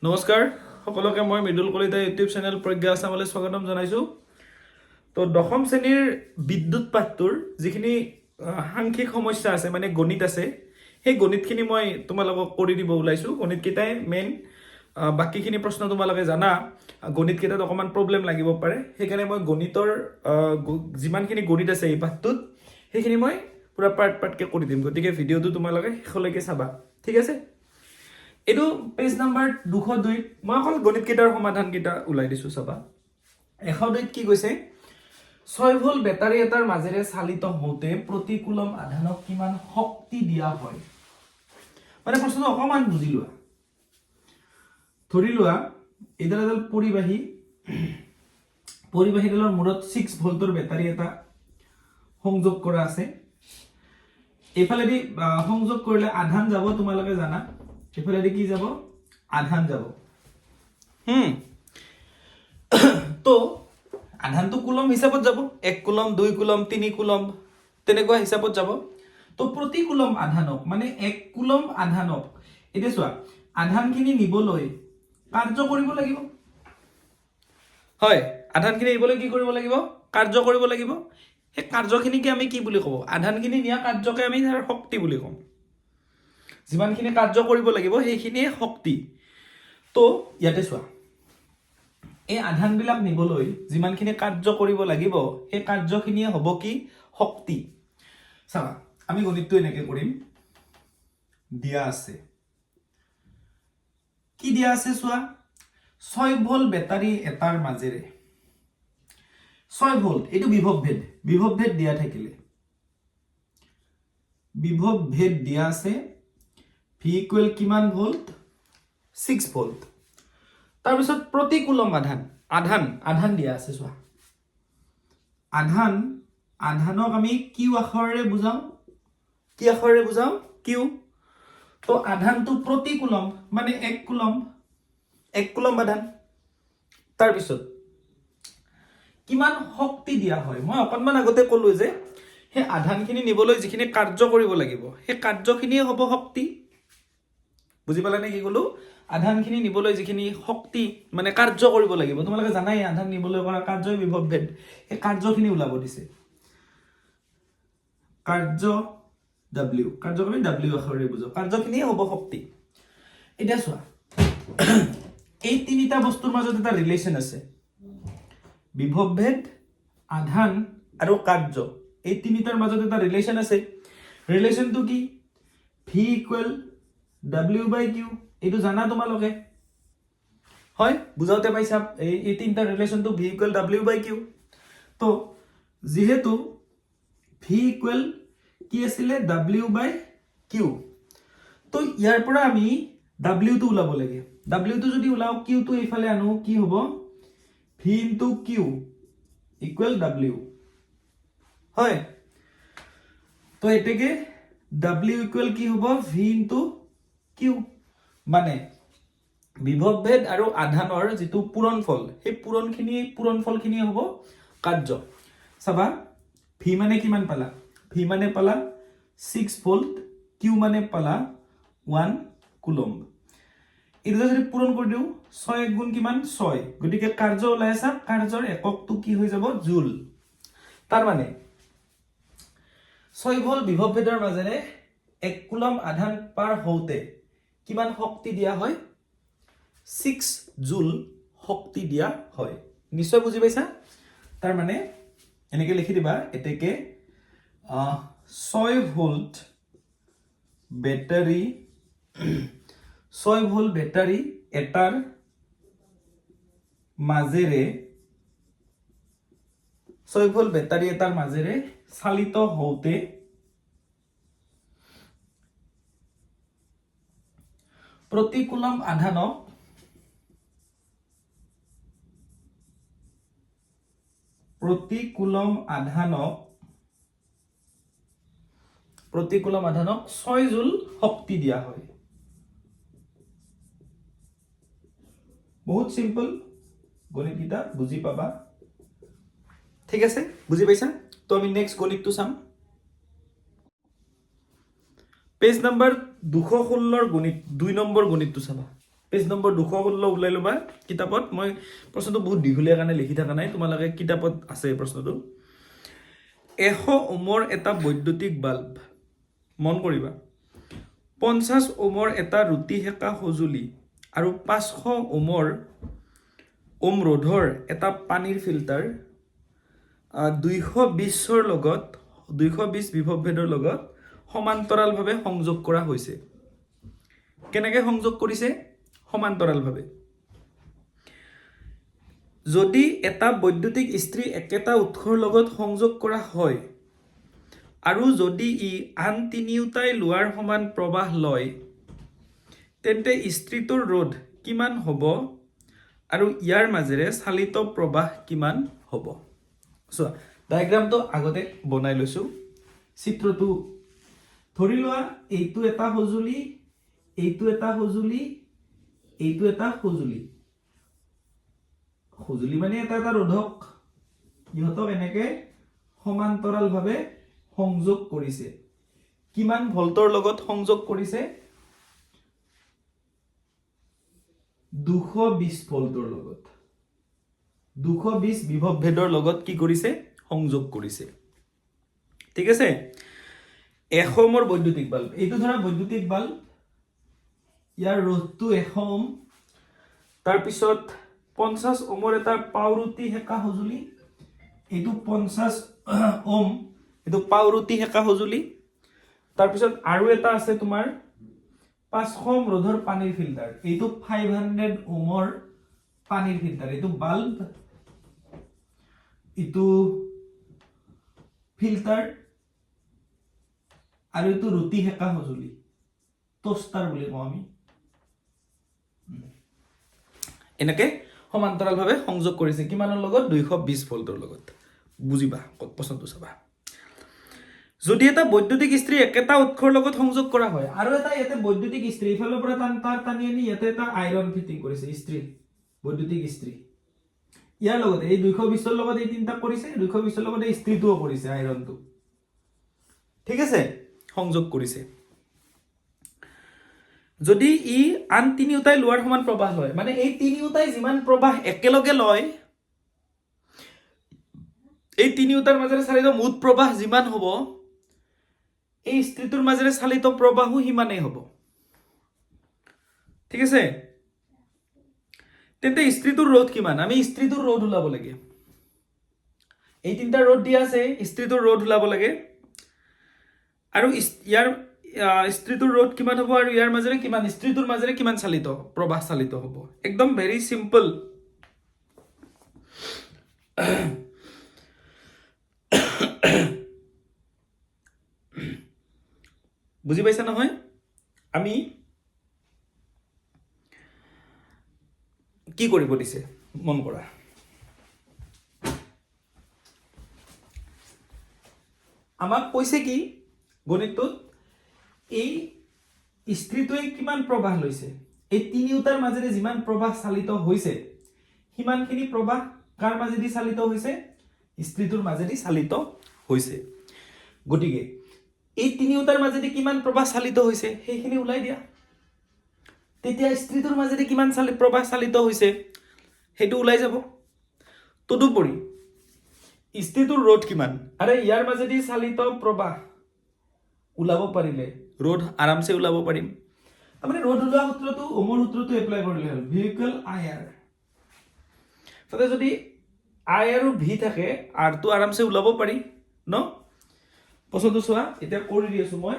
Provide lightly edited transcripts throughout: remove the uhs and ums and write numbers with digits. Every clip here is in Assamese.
নমস্কাৰ সকলোকে মই মৃদুল কলিতা ইউটিউব চেনেল প্ৰজ্ঞা আছামলৈ স্বাগতম জনাইছোঁ। তো দশম শ্ৰেণীৰ বিদ্যুৎ পাঠটোৰ যিখিনি সাংখ্যিক সমস্যা আছে মানে গণিত আছে, সেই গণিতখিনি মই তোমালোকক কৰি দিব ওলাইছোঁ। গণিতকেইটাই মেইন, বাকীখিনি প্ৰশ্ন তোমালোকে জানা। গণিতকেইটাত অকণমান প্ৰব্লেম লাগিব পাৰে, সেইকাৰণে মই গণিতৰ যিমানখিনি গণিত আছে এই পাঠটোত সেইখিনি মই পূৰা পাৰ্টকৈ কৰি দিম। গতিকে ভিডিঅ'টো তোমালোকে শেষলৈকে চাবা, ঠিক আছে? এইটো পেজ নাম্বাৰ 202 মই অকল গণিতকেইটাৰ সমাধানকেইটা ওলাই দিছোঁ, চাবা। 102 কি কৈছে? 6 ভোল্ট বেটাৰী এটাৰ মাজেৰে চালিত হওঁতে প্ৰতি কুলম আধানক কিমান শক্তি দিয়া হয়? মানে প্ৰশ্নটো অকণমান বুজি লোৱা। ধৰি লোৱা এইডাল এডাল পৰিবাহীডালৰ মূৰত 6 ভোল্টৰ বেটাৰী এটা সংযোগ কৰা আছে। এইফালেদি সংযোগ কৰিলে আধান যাব, তোমালোকে জানা। এইফালেদি কি যাব? আধান যাব। তো আধানটো কুলম হিচাপত যাব, 1 কুলম 2 কুলম 3 কুলম তেনেকুৱা হিচাপত যাব। তো প্ৰতি কুলম আধানক মানে 1 কুলম আধানক এতিয়া চোৱা, আধানখিনি নিবলৈ কাৰ্য কৰিব লাগিব। হয়, আধানখিনি নিবলৈ কি কৰিব লাগিব? কাৰ্য কৰিব লাগিব। সেই কাৰ্যখিনিকে আমি কি বুলি ক'ব? আধানখিনি নিয়া কাৰ্যকে আমি তাৰ শক্তি বুলি ক'ম। যিমানখিনি কাৰ্য কৰিব লাগিব সেইখিনিয়ে শক্তি। তো ইয়াতে চোৱা, এই আধানবিলাক নিবলৈ যিমানখিনি কাৰ্য কৰিব লাগিব সেই কাৰ্যখিনিয়ে হ'ব কি? শক্তি। চাবা, আমি গণিতটো এনেকৈ কৰিম। দিয়া আছে, কি দিয়া আছে চোৱা, 6 ভোল্ট বেটাৰী এটাৰ মাজেৰে 6 ভোল্ট, এইটো বিভৱ ভেদ দিয়া থাকিলে বিভৱ ভেদ দিয়া আছে। ভি ইকুৱেল কিমান ভোল্ট? 6 ভোল্ট। তাৰপিছত প্ৰতি কুলম আধান দিয়া আছে চোৱা। আধানক আমি কিউ আখৰেৰে বুজাওঁ। কি আখৰেৰে বুজাওঁ? কিউ। তো আধানটো প্ৰতি কুলম মানে 1 কুলম আধান। তাৰপিছত কিমান শক্তি দিয়া হয়? মই অকণমান আগতে ক'লো যে সেই আধানখিনি নিবলৈ যিখিনি কাৰ্য কৰিব লাগিব সেই কাৰ্যখিনিয়ে হ'ব শক্তি। বুজি পালানে কি ক'লো? আধানখিনি নিবলৈ যিখিনি শক্তি মানে কাৰ্য কৰিব লাগিব, তোমালোকে জানাই আধান নিবলৈ কৰা কাৰ্যই বিভৱ ভেদ। সেই কাৰ্যখিনি ওলাব দিছে। কাৰ্যক আমি ডাব্লিউ আখৰেৰে বুজাওঁ। কাৰ্যখিনিয়ে হ'ব শক্তি। এতিয়া চোৱা, এই তিনিটা বস্তুৰ মাজত এটা ৰিলেশ্যন আছে। বিভৱ ভেদ, আধান আৰু কাৰ্য, এই তিনিটাৰ মাজত এটা ৰিলেশ্যন আছে। ৰিলেশ্যনটো কি? ভি ইকুৱেল ডাব্লিউ বাই কিউ। এইটো জানা তোমালোকে, হয়? বুজাওতে পাইছা এই তিনিটা ৰিলেশ্যনটো ভি ইকুৱেল ডাব্লিউ বাই কিউ। তো যিহেতু ভি ইকুৱেল কি আছিলে? ডাব্লিউ বাই কিউ। তো ইয়াৰ পৰা আমি ডাব্লিউটো ওলাব লাগে। ডাব্লিউটো যদি ওলাও, কিউটো এইফালে আনো, কি হ'ব? V into Q equal W. হয়, তো এতেকে ডাব্লিউ ইকুৱেল কি হ'ব? V into Q. মানে বিভৱ ভেদ আৰু আধানৰ যিটো পূৰণফল, সেই পূৰণফলখিনি হ'ব কাৰ্য। চাবা, ভি মানে কিমান পালা? ভি মানে পালা 6 ভোল্ট, কিউ মানে পালা 1 কুলম। এইটো যদি পূৰণ কৰি দিওঁ, 6 এক গুণ কিমান? 6। গতিকে কাৰ্য ওলাই আছে, কাৰ্যৰ এককটো কি হৈ যাব? জুল। তাৰ মানে 6 ভোল্ট বিভৱ ভেদৰ মাজেৰে 1 কুলম আধান পাৰ হওঁতে কিমান শক্তি দিয়া হয়? 6 জুল শক্তি দিয়া হয়। নিশ্চয় বুজি পাইছা? তাৰ মানে এনেকে লিখি দিবা, এতেকে 6 ভোল্ট বেটাৰী এটাৰ মাজেৰে চালিত হওঁতে প্ৰতি কুলম আধানক প্ৰতি কুলম আধানক 6 জুল শক্তি দিয়া হয়। বহুত চিম্পল, গণিতকেইটা বুজি পাবা। ঠিক আছে, বুজি পাইছা? তো আমি নেক্সট গণিতটো চাম। পেজ নাম্বাৰ 216 গণিত 2 নম্বৰ গণিতটো চাবা। পেজ নম্বৰ 216 ওলাই ল'বা কিতাপত মই প্ৰশ্নটো বহুত দীঘলীয়া কাৰণে লিখি থকা নাই তোমালোকে কিতাপত আছে প্ৰশ্নটো 100 ওমৰ এটা বৈদ্যুতিক বাল্ব মন কৰিবা 50 ওমৰ এটা ৰুটি সেকা সঁজুলি আৰু 500 ওম ৰোধৰ এটা পানীৰ ফিল্টাৰ 220 লগত 220 বিভৱ ভেদৰ লগত সমান্তৰালভাৱে সংযোগ কৰা হৈছে কেনেকৈ সংযোগ কৰিছে সমান্তৰালভাৱে যদি এটা বৈদ্যুতিক ইস্ত্ৰী একেটা উৎসৰ লগত সংযোগ কৰা হয় আৰু যদি ই আন তিনিওটাই লোৱাৰ সমান প্ৰবাহ লয় তেন্তে ইস্ত্ৰীটোৰ ৰোধ কিমান হ'ব আৰু ইয়াৰ মাজেৰে চালিত প্ৰবাহ কিমান হ'ব চোৱা ডায়াগ্ৰামটো আগতে বনাই লৈছো চিত্ৰটো ধৰি লোৱা এইটো এটা সঁজুলি এইটো এটা সঁজুলি এইটো এটা সঁজুলি সঁজুলি মানে এটা এটা ৰোধক ইহঁতক এনেকে সমান্তৰালভাৱে সংযোগ কৰিছে কিমান ভোল্টৰ লগত সংযোগ কৰিছে 220 ভোল্টৰ লগত 220 বিভৱ ভেদৰ লগত কি কৰিছে সংযোগ কৰিছে ঠিক আছে 100 ওমৰ বৈদ্যুতিক বাল্ব এইটো ধৰা বৈদ্যুতিক বাল্ব ইয়াৰ ৰোধটো 100 ওম তাৰ পিছত 50 ওমৰ এটা পাউৰুটি সেকা সঁজুলি এইটো 50 ওম এইটো পাউৰুটি সেকা সঁজুলি তাৰ পিছত আৰু এটা আছে তোমাৰ 500 ওম ৰোধৰ পানীৰ ফিল্টাৰ এইটো 500 ওমৰ পানীৰ ফিল্টাৰ এইটো বাল্ব এইটো ফিল্টাৰ আৰু এইটো ৰুটি সেকা সঁজুলি টোষ্টাৰ বুলি কওঁ আমি এনেকে সমান্তৰালভাৱে সংযোগ কৰিছে কিমানৰ লগত 220 ভোল্টৰ লগত বুজিবা প্ৰশ্নটো চাবা যদি এটা বৈদ্যুতিক ইস্ত্ৰী একেটা উৎসৰ লগত সংযোগ কৰা হয় আৰু এটা ইয়াতে বৈদ্যুতিক ইস্ত্ৰী ইফালৰ পৰা তাৰ টানি আনি ইয়াতে এটা আইৰন ফিটিং কৰিছে ইস্ত্ৰী বৈদ্যুতিক ইস্ত্ৰী ইয়াৰ লগতে এই 220 ৰ লগত এই তিনটা কৰিছে 220 ৰ লগত এই ইস্ত্ৰীটোও কৰিছে আইৰনটো ঠিক আছে সংযোগ কৰিছে যদি ই আন তিনিওটাই লোৱাৰ সমান প্ৰবাহ লয় মানে এই তিনিওটাই যিমান প্ৰবাহ একেলগে লয় এই তিনিওটাৰ মাজেৰে চালিত মুঠ প্ৰবাহ যিমান হ'ব এই ইস্ত্ৰীটোৰ মাজেৰে চালিত প্ৰবাহো সিমানেই হ'ব ঠিক আছে তেন্তে ইস্ত্ৰীটোৰ ৰোধ কিমান আমি ইস্ত্ৰীটোৰ ৰোধ ওলাব লাগে এই তিনটা ৰোধ দিয়া আছে ইস্ত্ৰীটোৰ ৰোধ ওলাব লাগে আৰু ইয়াৰ ইস্ত্ৰীটোৰ ৰোধ কিমান হ'ব আৰু ইয়াৰ মাজেৰে কিমান ইস্ত্ৰীটোৰ মাজেৰে কিমান চালিত প্ৰবাহ চালিত হ'ব একদম ভেৰি সিম্পল বুজি পাইছা নহয় আমি কি কৰিব দিছে মন কৰা আমাক কৈছে কি গণিতটোত এই ইস্ত্ৰীটোৱে কিমান প্ৰবাহ লৈছে এই তিনিওটাৰ মাজেৰে যিমান প্ৰবাহ চালিত হৈছে সিমানখিনি প্ৰবাহ কাৰ মাজেদি চালিত হৈছে ইস্ত্ৰীটোৰ মাজেদি চালিত হৈছে গতিকে এই তিনিওটাৰ মাজেদি কিমান প্ৰবাহ চালিত হৈছে সেইখিনি ওলাই দিয়া তেতিয়া ইস্ত্ৰীটোৰ মাজেদি কিমান প্ৰবাহ চালিত হৈছে সেইটো ওলাই যাব তদুপৰি ইস্ত্ৰীটোৰ ৰোধ কিমান আৰে ইয়াৰ মাজেদি চালিত প্ৰবাহ ওলাব পাৰিলে ৰোধ আৰামছে ওলাব পাৰিম আমি ৰোধ ওলোৱা সূত্ৰটো ওমৰ সূত্ৰটো এপ্লাই কৰিলে হ'ল ভি ইকুৱেল আই আৰ তাতে যদি আই আৰু ভি থাকে আৰটো আৰামছে ওলাব পাৰি ন প্ৰশ্নটো চোৱা এতিয়া কৰি দি আছো মই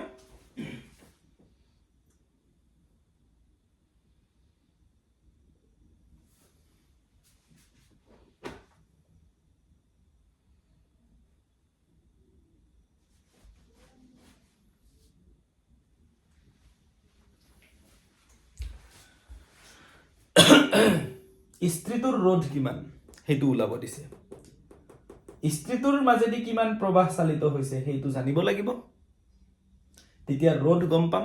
ইস্ত্ৰীটোৰ ৰোধ কিমান সেইটো ওলাব দিছে ইস্ত্ৰীটোৰ মাজেদি কিমান প্ৰবাহ চালিত হৈছে সেইটো জানিব লাগিব তেতিয়া ৰোধ গম পাম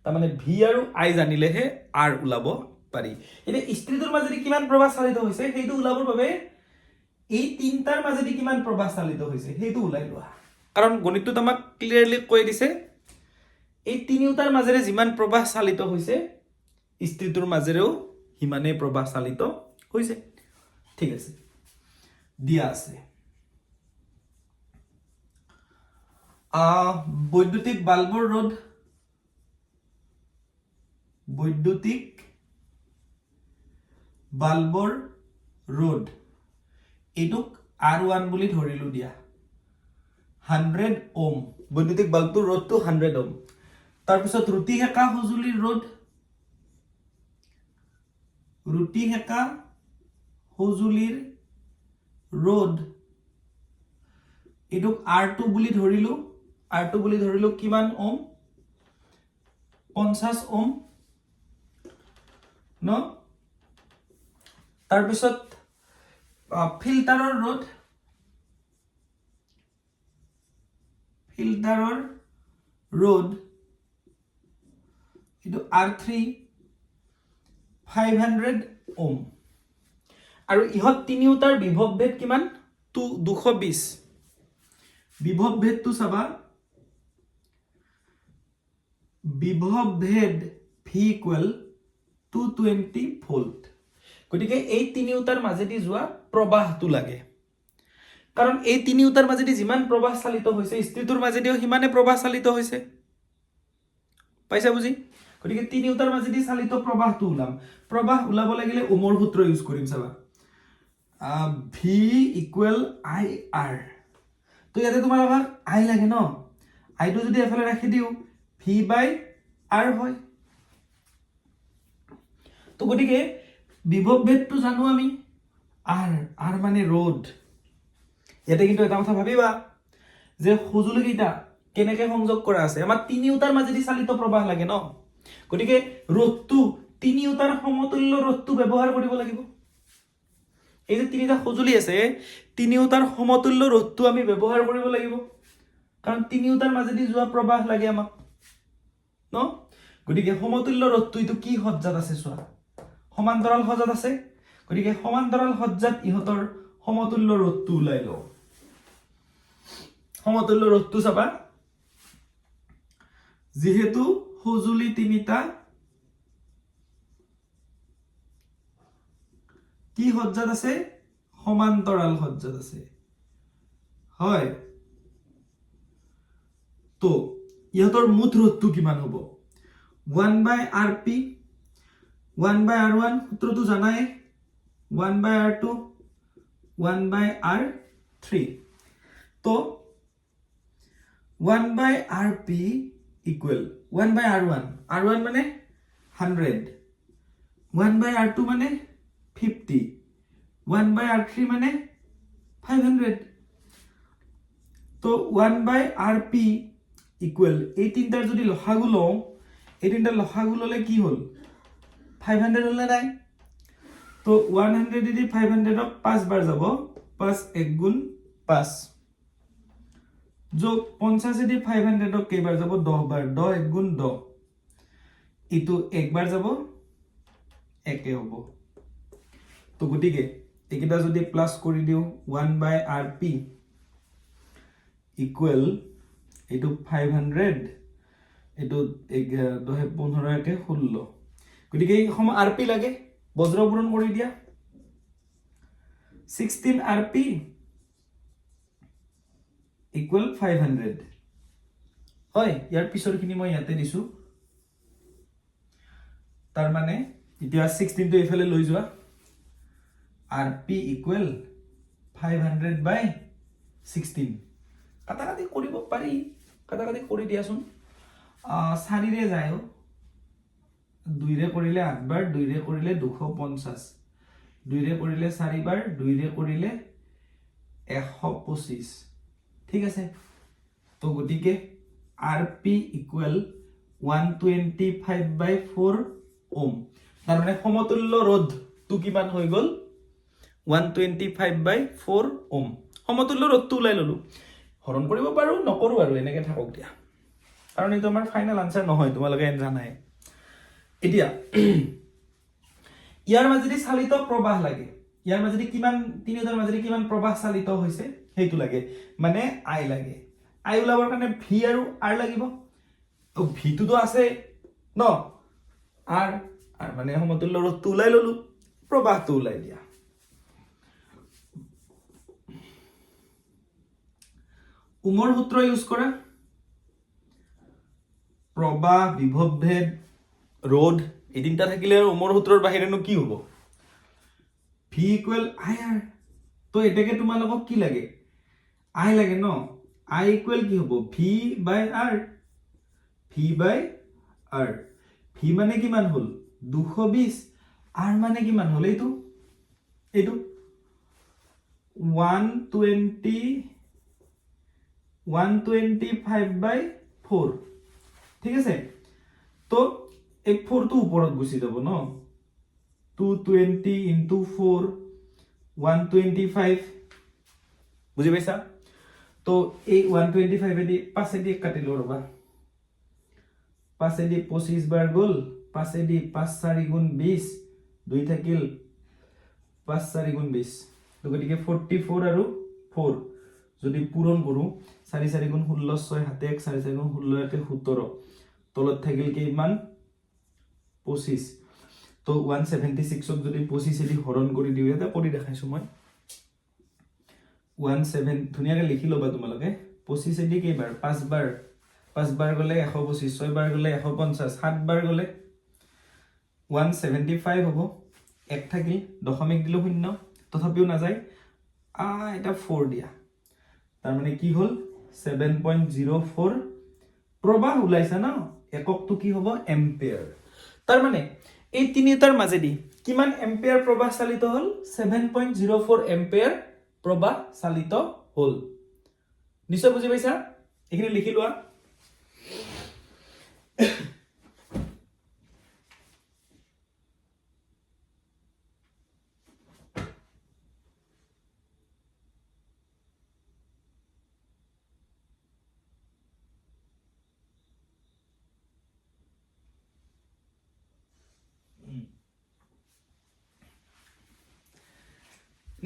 তাৰমানে ভি আৰু আই জানিলেহে আৰ ওলাব পাৰি এতিয়া ইস্ত্ৰীটোৰ মাজেদি কিমান প্ৰবাহ চালিত হৈছে সেইটো ওলাবৰ বাবে এই তিনটাৰ মাজেদি কিমান প্ৰবাহ চালিত হৈছে সেইটো ওলাই লোৱা কাৰণ গণিতটোত আমাক ক্লিয়াৰলি কৈ দিছে এই তিনিওটাৰ মাজেৰে যিমান প্ৰবাহ চালিত হৈছে স্থিতিটোৰ মাজেৰেও সিমানে প্ৰবাহ চালিত হৈছে ঠিক আছে দিয়া আছে বৈদ্যুতিক বাল্বৰ ৰোধ বৈদ্যুতিক বাল্বৰ ৰোধ এটুক R1 বুলি ধৰিলো দিয়া 100 ওম বৈদ্যুতিক বাল্বটোৰ ৰোধটো 100 ওম তাৰ পিছত ৰুটি হেকা সজুলিৰ ৰোধ ৰুটি হেকা সজুলিৰ ৰোধ এটুক R2 বুলি ধৰিলো কিমান ওম 50 ওম ন তাৰ পিছত ফিল্টাৰৰ ৰোধ এটো R3 500 ওম আৰু ইহত তিনিওটাৰ বিভৱ ভেদ কিমান 220 বিভৱ ভেদটো চাবা বিভৱ ভেদ V ইকুৱেল 220 ভোল্ট গতিকে এই তিনিওটাৰ মাজেদি যোৱা প্ৰবাহটো লাগে কাৰণ এই তিনিওটাৰ মাজেদি যিমান প্ৰবাহ চালিত হৈছে স্থিতিটোৰ মাজেদিও সিমানে প্ৰবাহ চালিত হৈছে পাইছা বুজি গতিকে তিনিওটাৰ মাজেদি চালিত প্ৰবাহটো প্ৰবাহ ওলাব লাগিলে ওমৰ সূত্ৰ ইউজ কৰিম চাবা V ইকুৱেল IR তো ইয়াতে তোমাৰ আমাক I লাগে ন I টো যদি এফালে ৰাখি দিও V বাই R হয় তো গতিকে বিভৱ ভেদটো জানো আমি R মানে ৰোধ ইয়াতে কিন্তু এটা কথা ভাবিবা যে সজুলি কেইটা কেনেকে সংযোগ কৰা আছে আমাৰ তিনিওটাৰ মাজেদি চালিত প্ৰবাহ লাগে ন গতিকে ৰোধটো তিনিওটাৰ সমতুল্য ৰোধটো ব্যৱহাৰ কৰিব লাগিব এই যে তিনিটা সজুলি আছে তিনিওটাৰ সমতুল্য ৰোধটো আমি ব্যৱহাৰ কৰিব লাগিব কাৰণ তিনিওটাৰ মাজেদি যোৱা প্ৰবাহ লাগে আমাক ন গতিকে সমতুল্য ৰোধটো ইটো কি সজ্জাত আছে চোৱা সমান্তৰাল সজ্জাত আছে গতিকে সমান্তৰাল সজ্জাত ইহতৰ সমতুল্য ৰোধটো ওলাই লও সমতুল্য ৰোধটো চাবা যেহেতু সজুলি তিনিটা কি সজ্জাত আছে সমান্তৰাল সজ্জাত আছে হয় তো ইহতৰ মুঠ ৰোধটো কিমান হ'ব 1/rp 1/r1 সূত্ৰটো জানাই 1/r2 1/r3 তো 1/rp equal 1/r1 r1 মানে 100 1/r2 মানে 50 1/r3 মানে 500 তো 1/rp equal এই তিনটাৰ যদি লসাগু লও এই তিনটাৰ লসাগু ললে কি হল 500 হল নাই তো 100 দি 500 ক 5 বাৰ যাব 5 1 গুণ 5 যোগ 50 দি 500 ক কেইবাৰ যাব 10 বাৰ 10 1 গুণ 10 ইটো একবাৰ যাব একে হ'ব তো গটিকে একিটা যদি প্লাস কৰি দিও 1/rp ইকুৱেল এটো 500 এটো 10 15 কে 16 গটিকে এই সম rp লাগে বজ্ৰ পূৰণ কৰি দিয়া 16 rp equal 500 হয় ইয়াৰ পিছৰখিনি মই ইয়াতে দিছো তাৰ মানে এতিয়া 16 টো এফালে লৈ যোৱা rp equal 500/16 কাটাকাটি কৰিব পাৰি কাটাকাটি কৰি দিয়াচোন 4 ৰে যায় 2 ৰে কৰিলে 8 বাৰ 2 ৰে কৰিলে 250 2 ৰে কৰিলে 4 বাৰ 2 ৰে কৰিলে 125 ঠিক আছে তো গটিকে rp equal 125/4 ওম তাৰ মানে সমতুল্য ৰোধ টু কিমান হৈ গল 125/4 ওম সমতুল্য ৰোধটো ওলাই ললো হৰণ কৰিব পাৰো নকৰো আৰু এনেকে থাকক দিয়া কাৰণ এইটো আমাৰ ফাইনাল আনসাৰ নহয় তোমালোকে জানাই এতিয়া ইয়াৰ মাজেদি চালিত প্ৰবাহ লাগে ইয়াৰ মাজেদি কিমান তিনিটাৰ মাজেদি কিমান প্ৰবাহ চালিত হৈছে হেতু লাগে মানে I লাগে I ওলাবৰ কাৰণে V আৰু R লাগিব তো V টো আছে ন R আৰু মানে সমতুল্য ৰোধটো ওলাই ললো প্ৰবাহটো ওলাই দিয়া ওমৰ সূত্ৰ ইউজ কৰা প্ৰবাহ বিভৱভেদ ৰোধ এই তিনিটা থাকিলে আৰু ওমৰ সূত্ৰৰ বাহিৰেনো কি হ'ব V ইকুৱেল IR তো এটাকে তোমালোকক কি লাগে I লাগে ন I ইকুৱেল কি হ'ব V বাই R V বাই R V মানে কিমান হ'ল 220 R মানে কিমান হ'ল এইটো 125 বাই 4 ঠিক আছে তো এই 4 টো ওপৰত গুছি যাব ন 220 into 4 125 বুজি পাইছা তো এই 125 এদি 5 এদি কাটিলো ৰবা 5 এদি 25 বাৰ গল 5 এদি 5 4 গুণ 20 দুই থাকিল 5 4 গুণ 20 তো গতিকে 44 আৰু 4 যদি পূৰণ কৰো 4 4 গুণ 16 6 হাতে 1 4 4 গুণ 16 এতে 17 তলত থাকিল কিমান 25 তো 176 ক যদি 25 এদি হৰণ কৰি দিও এটা কৰি দেখাইছো মই 17 ধুনিয়াকে লিখি লবা তোমালোকে 25 এদি কেইবাৰ 5 বাৰ গলে 125 6 বাৰ গলে 150 7 বাৰ গলে 175 হ'ব এক থাকিল দশমিক দিলো শূন্য তথাপিও না যায় এটা 4 দিয়া তাৰ মানে কি হ'ল 7.04 প্ৰবাহ ওলাইছে না এককটো কি হ'ব এম্পিয়াৰ তাৰ মানে এই তিনিটাৰ মাজেদি কিমান এম্পিয়াৰ প্ৰবাহ চালিত হ'ল 7.04 এম্পিয়াৰ প্ৰবাহ চালিত হ'ল নিশ্চয় বুজি পাইছা এখিনি লিখি লোৱা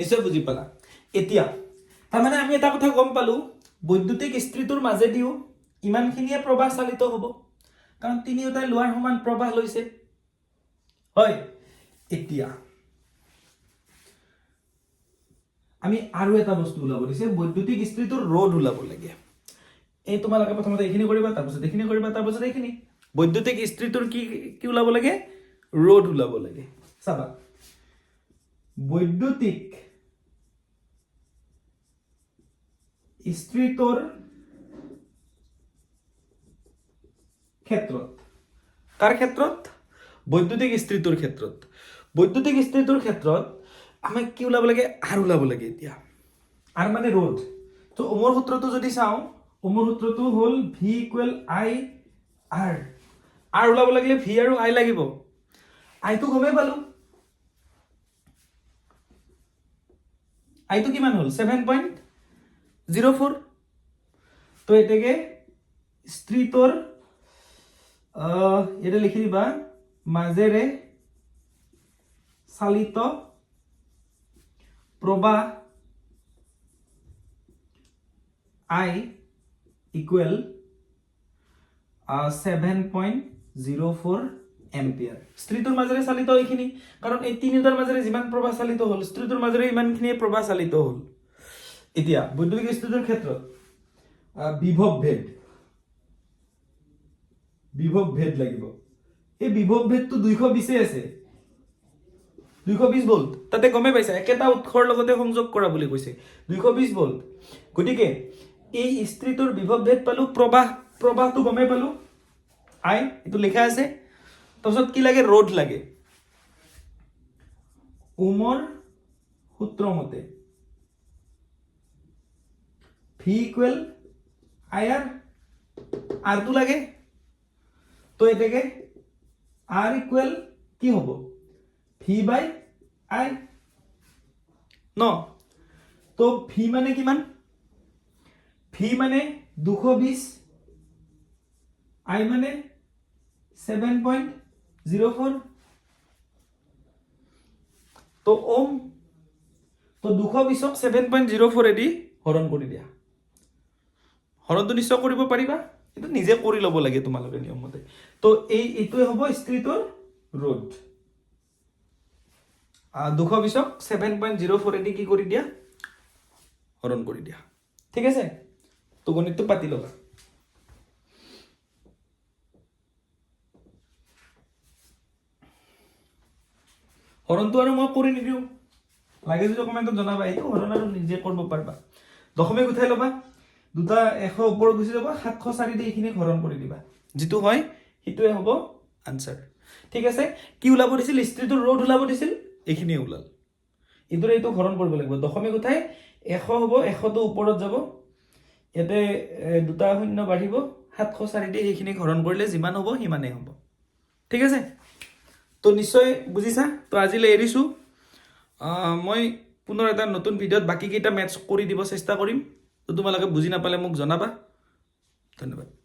নিশ্চয় বুজি পালা এতিয়া তাৰ মানে আমি এটা কথা গম পালো বৈদ্যুতিক ইস্ত্ৰিটোৰ মাজেদিও ইমানখিনিয়ে প্ৰবাহ চালিত হ'ব কাৰণ তিনিওটাই লোহাৰ সমান প্ৰবাহ লৈছে হয় এতিয়া আমি আৰু এটা বস্তু ওলাব দিছে বৈদ্যুতিক ইস্ত্ৰিটোৰ ৰোধ ওলাব লাগে এই তোমালোকে প্ৰথমতে এইখিনি কৰিবা তাৰপিছত এইখিনি কৰিবা তাৰপিছত এইখিনি বৈদ্যুতিক ইস্ত্ৰিটোৰ কি ওলাব লাগে ৰোধ ওলাব লাগে চাবা বৈদ্যুতিক ইস্ত্ৰিটোৰ ক্ষেত্ৰত কাৰ ক্ষেত্ৰত বৈদ্যুতিক ইস্ত্ৰিটোৰ ক্ষেত্ৰত আমি কি ওলাব লাগে আৰ ওলাব লাগে এতিয়া আৰ মানে ৰোধ তো ওমৰ সূত্ৰটো যদি চাও ওমৰ সূত্ৰটো হ'ল V equal I R R ওলাব লাগিলে V আৰু I লাগিব I টো গমে পালো I টো কিমান হ'ল 7.04 তো এটাকে ইস্ত্ৰিটোৰ এটা লিখি দিবা মাজেৰে চালিত প্ৰবাহ I ইকুৱেল 7.04 এম্পিয়াৰ ইস্ত্ৰিটোৰ মাজেৰে চালিত এইখিনি কাৰণ এই তিনিটাৰ মাজেৰে যিমান প্ৰবাহ চালিত হ'ল ইস্ত্ৰিটোৰ মাজেৰে ইমানখিনি প্ৰবাহ চালিত হ'ল এতিয়া বৈদ্যুতিক ইস্ত্ৰিটোৰ ক্ষেত্ৰত বিভৱ ভেদ লাগিব এই বিভৱ ভেদটো 220 আছে 220 ভোল্ট তাতে গমে পাইছা একেটা উৎসৰ লগতে সংযোগ কৰা বুলি কৈছে 220 ভোল্ট গতিকে এই ইস্ত্ৰিটোৰ বিভৱ ভেদ পালো প্ৰবাহটো গমে পালো I এটো লেখা আছে তাৰপিছত কি লাগে ৰোধ লাগে ওমৰ সূত্ৰ মতে V ইকুৱেল IR R টো লাগে তো এটাকে R ইকুৱেল কি হ'ব V বাই I ন তো V মানে কিমান V মানে 220 I মানে 7.04 তো ওম তো 220ক 7.04 এদি হৰণ কৰি দিয়া হৰণটো নিশ্চয় কৰিব পাৰিবা কিন্তু নিজে কৰি ল'ব লাগে তোমালোকে নিয়ম মতে তো এইটোৱে হ'ব ইস্ত্ৰিটোৰ ৰোড 220ক 7.04 কি কৰি দিয়া হৰণ কৰি দিয়া ঠিক আছে তো গণিতটো পাতি লবা হৰণটো আৰু মই কৰি নিদিওঁ লাগে যদি কমেণ্টত জনাবা এইটো হৰণ আৰু নিজে কৰিব পাৰিবা দশমিক উঠাই ল'বা দুটা 100 ওপৰত গুচি যাব 704 দি এইখিনি হৰণ কৰি দিবা যিটো হয় হিটোৱে হ'ব আনসাৰ ঠিক আছে কি ওলাব দিছিল স্ত্ৰীটো ৰোড ওলাব দিছিল এইখিনি ওলাল ইদৰে এইটো হৰণ কৰিব লাগিব দশমিক উঠাই 100 হ'ব 100 টো ওপৰত যাব ইয়াতে দুটা শূন্য বাঢ়িব 704 দি এইখিনি হৰণ কৰিলে যিমান হ'ব সিমানেই হ'ব ঠিক আছে তো নিশ্চয় বুজিছা তো আজিলৈ এৰিছো মই পুনৰ এটা নতুন ভিডিঅ'ত বাকি কেইটা মেথছ কৰি দিব চেষ্টা কৰিম তো তোমালোকে বুজি নাপালে মোক জনাবা ধন্যবাদ